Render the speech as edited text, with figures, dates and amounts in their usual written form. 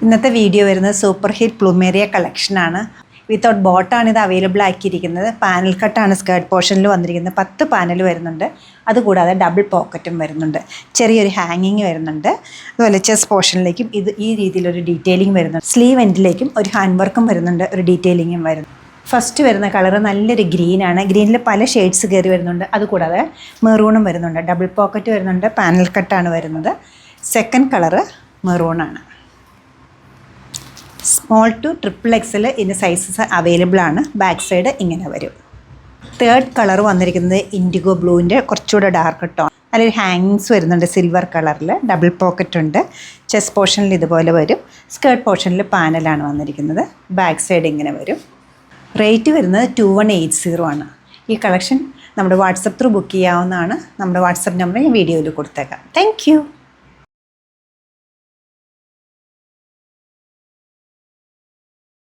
ഇന്നത്തെ വീഡിയോ വരുന്നത് super hit പ്ലൂമേറിയ കളക്ഷനാണ്. വിത്തൗട്ട് ബോട്ടാണ് ഇത് അവൈലബിൾ ആക്കിയിരിക്കുന്നത്. പാനൽ കട്ടാണ് സ്കേർട്ട് പോർഷനിൽ വന്നിരിക്കുന്നത്. 10 പാനൽ വരുന്നുണ്ട്. അതുകൂടാതെ ഡബിൾ പോക്കറ്റും വരുന്നുണ്ട്. ചെറിയൊരു ഹാങ്ങിങ് വരുന്നുണ്ട്. അതുപോലെ ചെസ്റ്റ് പോർഷനിലേക്കും ഈ രീതിയിലൊരു ഡീറ്റെയിലിംഗ് വരുന്നുണ്ട്. സ്ലീവ് എൻഡിലേക്കും ഒരു ഹാൻഡ് വർക്കും വരുന്നുണ്ട്. ഒരു ഡീറ്റെയിലിങ്ങും വരുന്നു. ഫസ്റ്റ് വരുന്ന കളർ നല്ലൊരു ഗ്രീനാണ്. ഗ്രീനിൽ പല ഷെയ്ഡ്സ് കയറി വരുന്നുണ്ട്. അതുകൂടാതെ മെറൂണും വരുന്നുണ്ട്. ഡബിൾ പോക്കറ്റ് വരുന്നുണ്ട്. പാനൽ കട്ടാണ് വരുന്നത്. സെക്കൻഡ് കളറ് മെറൂണാണ്. സ്മോൾ ടു XXL ഇതിന് സൈസസ് അവൈലബിൾ ആണ്. ബാക്ക് സൈഡ് ഇങ്ങനെ വരും. തേർഡ് കളർ വന്നിരിക്കുന്നത് ഇൻഡിഗോ ബ്ലൂവിൻ്റെ കുറച്ചുകൂടെ ഡാർക്ക് ടോൺ. നല്ലൊരു ഹാങ്ങിങ്സ് വരുന്നുണ്ട് സിൽവർ കളറിൽ. ഡബിൾ പോക്കറ്റ് ഉണ്ട്. ചെസ്റ്റ് പോർഷനിൽ ഇതുപോലെ വരും. സ്കേർട്ട് പോർഷനിൽ പാനലാണ് വന്നിരിക്കുന്നത്. ബാക്ക് സൈഡ് ഇങ്ങനെ വരും. റേറ്റ് വരുന്നത് 2180 ആണ്. ഈ കളക്ഷൻ നമ്മുടെ വാട്സപ്പ് ത്രൂ ബുക്ക് ചെയ്യാവുന്നതാണ്. നമ്മുടെ വാട്സപ്പ് നമ്പർ ഞാൻ വീഡിയോയിൽ കൊടുത്തേക്കാം. താങ്ക്